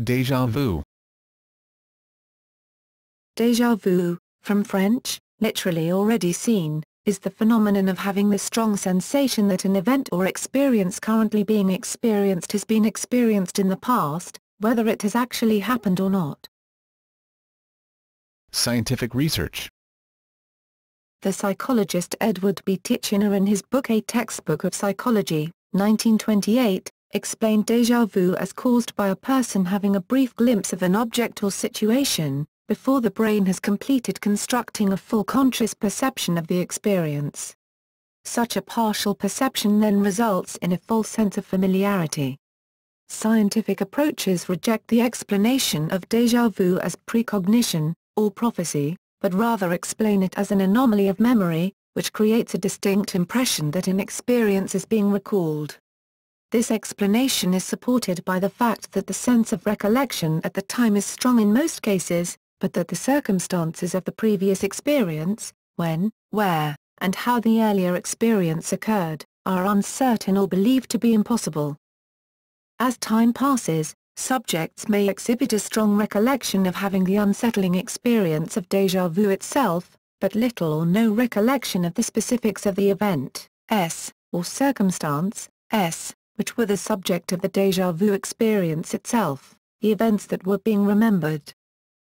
Déjà vu. Déjà vu, from French, literally already seen, is the phenomenon of having the strong sensation that an event or experience currently being experienced has been experienced in the past, whether it has actually happened or not. Scientific research. The psychologist Edward B. Titchener in his book A Textbook of Psychology, 1928, explained déjà vu as caused by a person having a brief glimpse of an object or situation, before the brain has completed constructing a full conscious perception of the experience. Such a partial perception then results in a false sense of familiarity. Scientific approaches reject the explanation of déjà vu as precognition, or prophecy, but rather explain it as an anomaly of memory, which creates a distinct impression that an experience is being recalled. This explanation is supported by the fact that the sense of recollection at the time is strong in most cases, but that the circumstances of the previous experience, when, where, and how the earlier experience occurred, are uncertain or believed to be impossible. As time passes, subjects may exhibit a strong recollection of having the unsettling experience of déjà vu itself, but little or no recollection of the specifics of the event, or circumstance, which were the subject of the déjà vu experience itself, the events that were being remembered.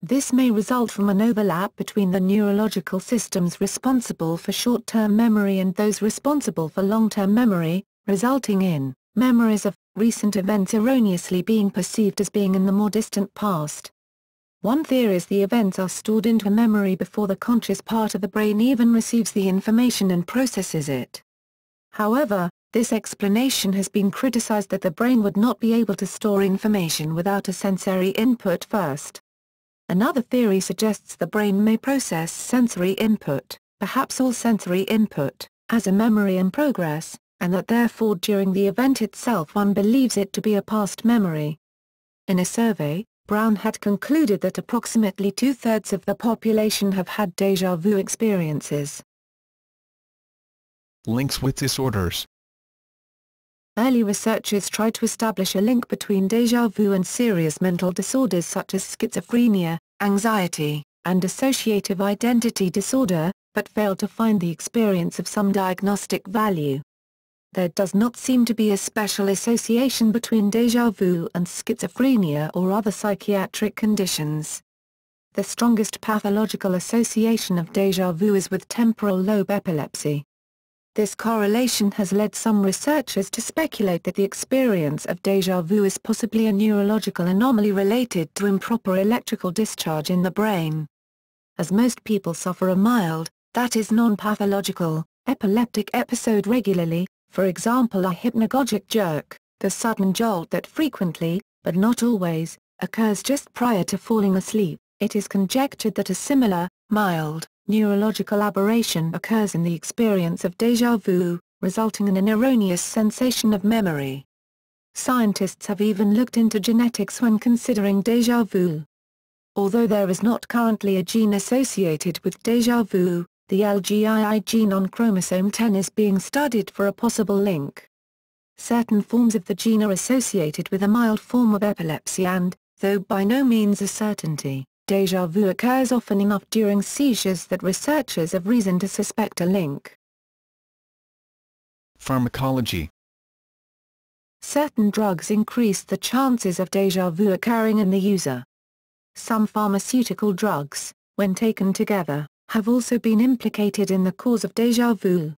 This may result from an overlap between the neurological systems responsible for short-term memory and those responsible for long-term memory, resulting in memories of recent events erroneously being perceived as being in the more distant past. One theory is the events are stored into memory before the conscious part of the brain even receives the information and processes it. However, this explanation has been criticized that the brain would not be able to store information without a sensory input first. Another theory suggests the brain may process sensory input, perhaps all sensory input, as a memory in progress, and that therefore during the event itself one believes it to be a past memory. In a survey, Brown had concluded that approximately 2/3 of the population have had déjà vu experiences. Links with disorders. Early researchers tried to establish a link between déjà vu and serious mental disorders such as schizophrenia, anxiety, and dissociative identity disorder, but failed to find the experience of some diagnostic value. There does not seem to be a special association between déjà vu and schizophrenia or other psychiatric conditions. The strongest pathological association of déjà vu is with temporal lobe epilepsy. This correlation has led some researchers to speculate that the experience of déjà vu is possibly a neurological anomaly related to improper electrical discharge in the brain. As most people suffer a mild, that is non-pathological, epileptic episode regularly, for example a hypnagogic jerk, the sudden jolt that frequently, but not always, occurs just prior to falling asleep, it is conjectured that a similar, mild, neurological aberration occurs in the experience of déjà vu, resulting in an erroneous sensation of memory. Scientists have even looked into genetics when considering déjà vu. Although there is not currently a gene associated with déjà vu, the LGII gene on chromosome 10 is being studied for a possible link. Certain forms of the gene are associated with a mild form of epilepsy and, though by no means a certainty, déjà vu occurs often enough during seizures that researchers have reason to suspect a link. Pharmacology. Certain drugs increase the chances of déjà vu occurring in the user. Some pharmaceutical drugs, when taken together, have also been implicated in the cause of déjà vu.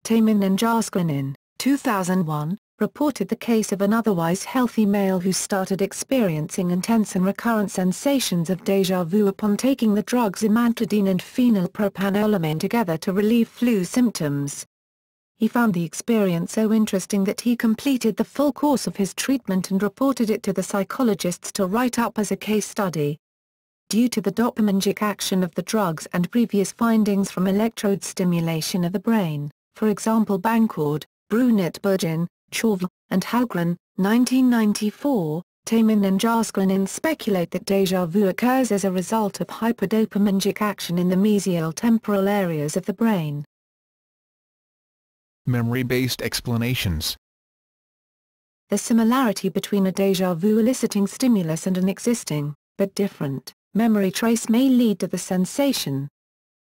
Tamin and jasglinin, 2001, reported the case of an otherwise healthy male who started experiencing intense and recurrent sensations of déjà vu upon taking the drugs imantadine and phenylpropanolamine together to relieve flu symptoms. He found the experience so interesting that he completed the full course of his treatment and reported it to the psychologists to write up as a case study. Due to the dopaminergic action of the drugs and previous findings from electrode stimulation of the brain, for example Bancourt, Brunet-Bourgin, Chauvel, and Halgren, 1994, Tamin and jasglinin speculate that déjà vu occurs as a result of hyperdopaminergic action in the mesial temporal areas of the brain. Memory-based explanations. the similarity between a déjà vu eliciting stimulus and an existing, but different, memory trace may lead to the sensation.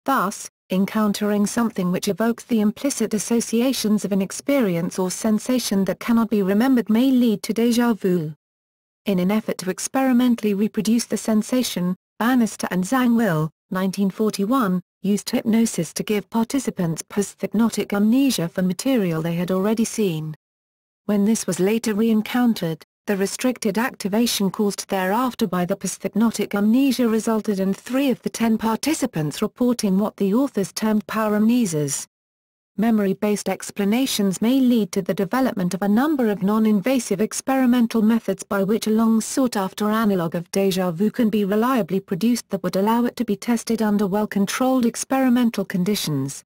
Thus, encountering something which evokes the implicit associations of an experience or sensation that cannot be remembered may lead to déjà vu. In an effort to experimentally reproduce the sensation, Bannister and Zhang-Will, 1941, used hypnosis to give participants posthypnotic amnesia for material they had already seen. When this was later re-encountered, the restricted activation caused thereafter by the posthypnotic amnesia resulted in 3 of the 10 participants reporting what the authors termed paramnesias. Memory-based explanations may lead to the development of a number of non-invasive experimental methods by which a long-sought-after analog of déjà vu can be reliably produced that would allow it to be tested under well-controlled experimental conditions.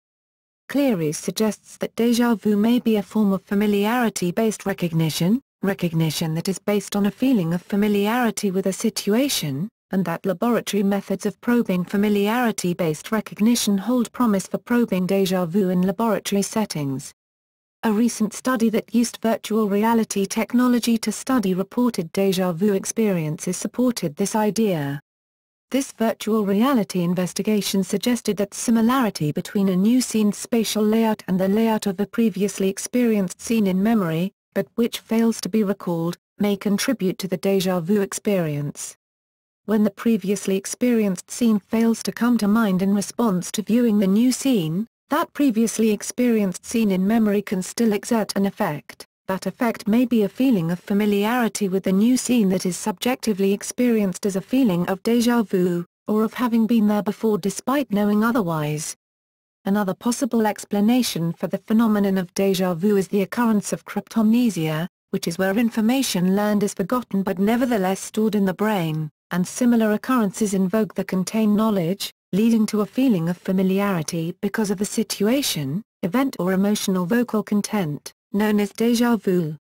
Cleary suggests that déjà vu may be a form of familiarity-based recognition that is based on a feeling of familiarity with a situation, and that laboratory methods of probing familiarity-based recognition hold promise for probing déjà vu in laboratory settings. A recent study that used virtual reality technology to study reported déjà vu experiences supported this idea. This virtual reality investigation suggested that similarity between a new scene's spatial layout and the layout of a previously experienced scene in memory, but which fails to be recalled, may contribute to the déjà vu experience. When the previously experienced scene fails to come to mind in response to viewing the new scene, that previously experienced scene in memory can still exert an effect. That effect may be a feeling of familiarity with the new scene that is subjectively experienced as a feeling of déjà vu, or of having been there before despite knowing otherwise. Another possible explanation for the phenomenon of déjà vu is the occurrence of cryptomnesia, which is where information learned is forgotten but nevertheless stored in the brain, and similar occurrences invoke the contained knowledge, leading to a feeling of familiarity because of the situation, event or emotional vocal content, known as déjà vu.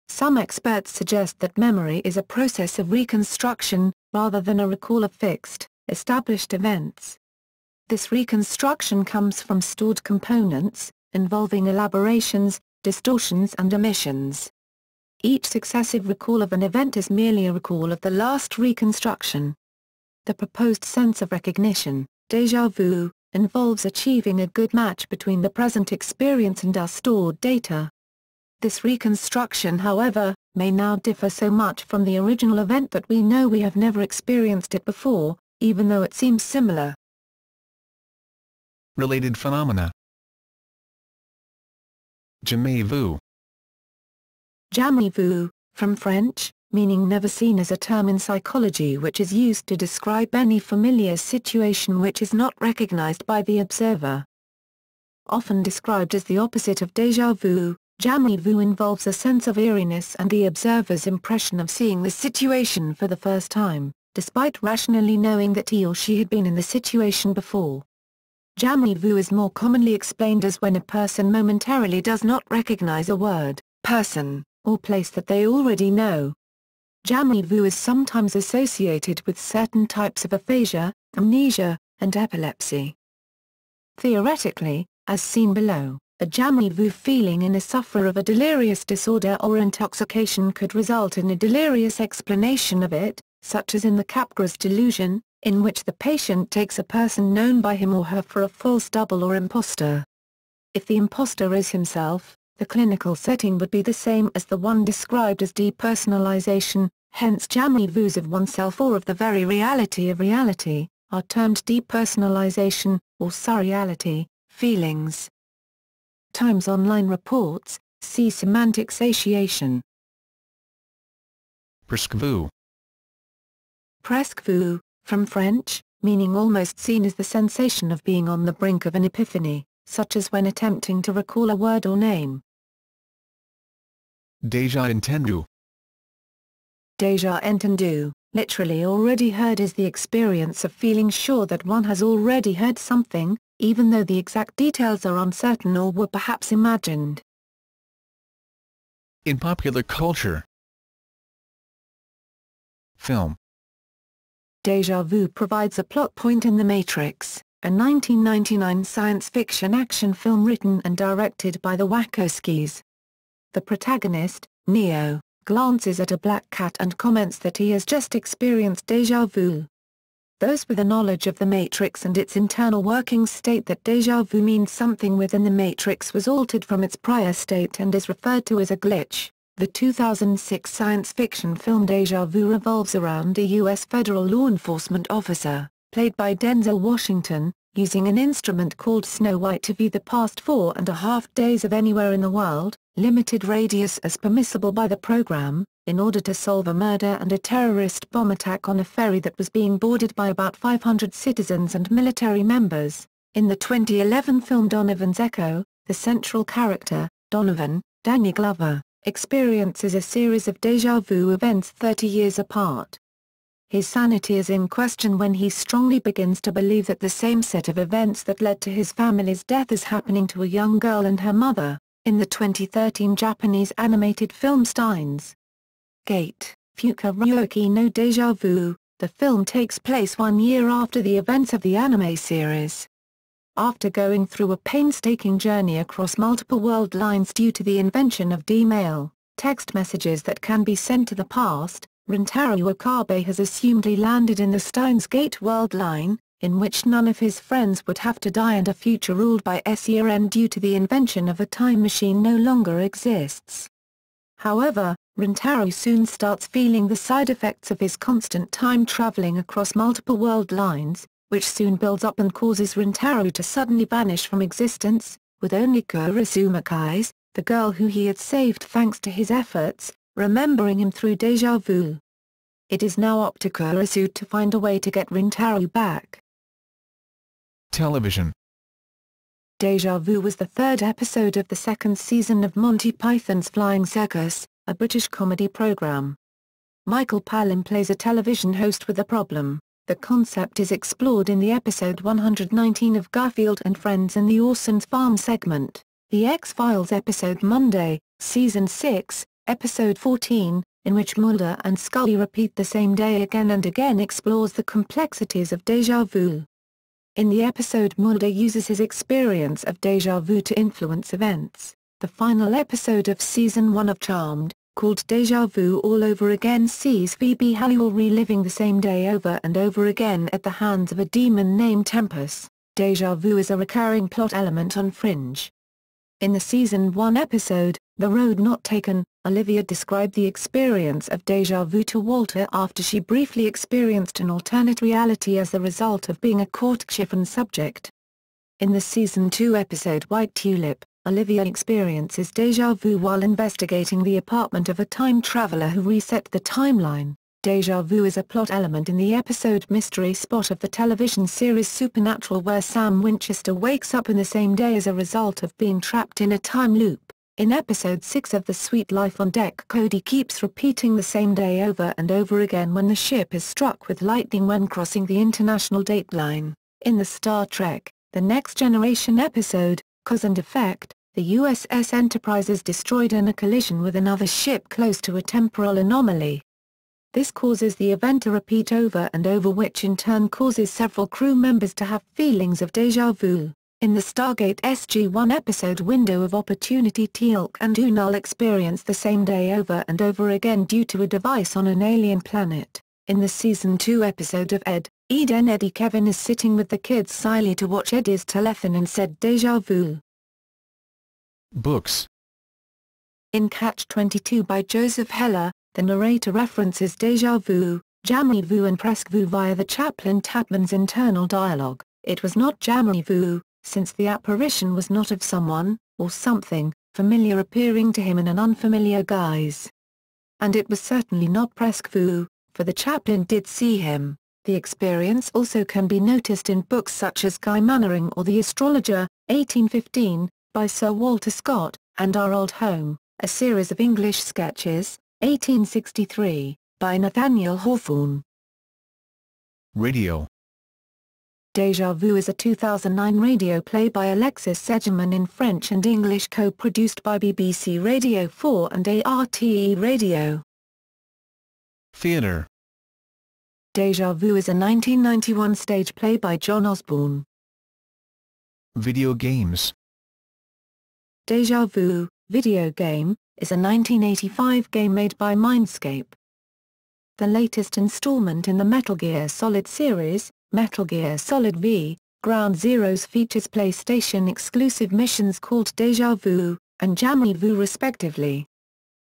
Some experts suggest that memory is a process of reconstruction, rather than a recall of fixed, established events. This reconstruction comes from stored components, involving elaborations, distortions and omissions. Each successive recall of an event is merely a recall of the last reconstruction. The proposed sense of recognition, déjà vu, involves achieving a good match between the present experience and our stored data. This reconstruction, however, may now differ so much from the original event that we know we have never experienced it before, even though it seems similar. Related phenomena. Jamais vu. Jamais vu, from French, meaning never seen, is a term in psychology which is used to describe any familiar situation which is not recognized by the observer. Often described as the opposite of déjà vu, jamais vu involves a sense of eeriness and the observer's impression of seeing the situation for the first time, despite rationally knowing that he or she had been in the situation before. Jamais vu is more commonly explained as when a person momentarily does not recognize a word, person, or place that they already know. Jamais vu is sometimes associated with certain types of aphasia, amnesia, and epilepsy. Theoretically, as seen below, a jamais vu feeling in a sufferer of a delirious disorder or intoxication could result in a delirious explanation of it, such as in the Capgras delusion, in which the patient takes a person known by him or her for a false double or imposter. If the imposter is himself, the clinical setting would be the same as the one described as depersonalization, hence jamais vus of oneself or of the very reality of reality, are termed depersonalization, or surreality, feelings. Times Online reports, see semantic satiation. Presque vu. Presque vu, from French, meaning almost seen, is the sensation of being on the brink of an epiphany, such as when attempting to recall a word or name. Déjà entendu. Déjà entendu, literally already heard, is the experience of feeling sure that one has already heard something, even though the exact details are uncertain or were perhaps imagined. In popular culture. Film. Déjà vu provides a plot point in The Matrix, a 1999 science fiction action film written and directed by the Wachowskis. The protagonist, Neo, glances at a black cat and comments that he has just experienced déjà vu. Those with a knowledge of the Matrix and its internal workings state that déjà vu means something within the Matrix was altered from its prior state and is referred to as a glitch. The 2006 science fiction film Déjà Vu revolves around a U.S. federal law enforcement officer, played by Denzel Washington, using an instrument called Snow White to view the past 4.5 days of anywhere in the world, limited radius as permissible by the program, in order to solve a murder and a terrorist bomb attack on a ferry that was being boarded by about 500 citizens and military members. In the 2011 film Donovan's Echo, the central character, Donovan, Danny Glover, experiences a series of déjà vu events 30 years apart. His sanity is in question when he strongly begins to believe that the same set of events that led to his family's death is happening to a young girl and her mother, in the 2013 Japanese animated film Steins Gate, Fuka Ryoki no Déjà Vu. The film takes place 1 year after the events of the anime series. After going through a painstaking journey across multiple world lines due to the invention of D-mail, text messages that can be sent to the past, Rintaro Wakabe has assumedly landed in the Steins Gate world line, in which none of his friends would have to die and a future ruled by SERN due to the invention of a time machine no longer exists. However, Rintaro soon starts feeling the side effects of his constant time traveling across multiple world lines, which soon builds up and causes Rintaro to suddenly vanish from existence, with only Kurisu Makai's, the girl who he had saved thanks to his efforts, remembering him through déjà vu. It is now up to Kurisu to find a way to get Rintaro back. Television. Déjà Vu was the third episode of the second season of Monty Python's Flying Circus, a British comedy program. Michael Palin plays a television host with a problem. The concept is explored in the episode 119 of Garfield and Friends in the Orson's Farm segment. The X-Files episode Monday, Season 6, Episode 14, in which Mulder and Scully repeat the same day again and again, explores the complexities of déjà vu. In the episode Mulder uses his experience of déjà vu to influence events. The final episode of Season 1 of Charmed, called Déjà Vu All Over Again, sees Phoebe Halliwell reliving the same day over and over again at the hands of a demon named Tempest. Déjà vu is a recurring plot element on Fringe. In the Season 1 episode, The Road Not Taken, Olivia described the experience of déjà vu to Walter after she briefly experienced an alternate reality as the result of being a court-chiffon subject. In the Season 2 episode White Tulip, Olivia experiences déjà vu while investigating the apartment of a time traveler who reset the timeline. Déjà vu is a plot element in the episode Mystery Spot of the television series Supernatural, where Sam Winchester wakes up in the same day as a result of being trapped in a time loop. In episode 6 of The Sweet Life on Deck, Cody keeps repeating the same day over and over again when the ship is struck with lightning when crossing the international date line. In the Star Trek, The Next Generation episode, Cause and Effect, the USS Enterprise is destroyed in a collision with another ship close to a temporal anomaly. This causes the event to repeat over and over, which in turn causes several crew members to have feelings of déjà vu. In the Stargate SG-1 episode Window of Opportunity, Teal'c and Unal experience the same day over and over again due to a device on an alien planet. In the Season 2 episode of Ed, Ed and Eddie, Kevin is sitting with the kids silently to watch Eddie's telethon and said déjà vu. Books. In Catch-22 by Joseph Heller, the narrator references déjà vu, jamais vu and presque vu via the Chaplain Tapman's internal dialogue. It was not jamais vu, since the apparition was not of someone, or something, familiar appearing to him in an unfamiliar guise. And it was certainly not presque vu, for the chaplain did see him. The experience also can be noticed in books such as Guy Mannering or The Astrologer, 1815, by Sir Walter Scott, and Our Old Home, a series of English sketches, 1863, by Nathaniel Hawthorne. Radio. Déjà Vu is a 2009 radio play by Alexis Segerman in French and English, co-produced by BBC Radio 4 and ARTE Radio. Theatre. Déjà Vu is a 1991 stage play by John Osborne. Video games. Déjà Vu, video game, is a 1985 game made by Mindscape. The latest installment in the Metal Gear Solid series, Metal Gear Solid V: Ground Zeroes, features PlayStation-exclusive missions called Déjà Vu and Jamais Vu respectively.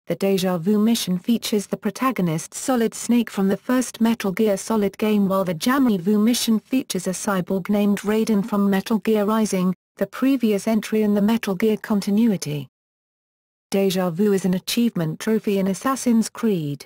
The Déjà Vu mission features the protagonist Solid Snake from the first Metal Gear Solid game, while the Jamais Vu mission features a cyborg named Raiden from Metal Gear Rising, the previous entry in the Metal Gear continuity. Déjà Vu is an achievement trophy in Assassin's Creed.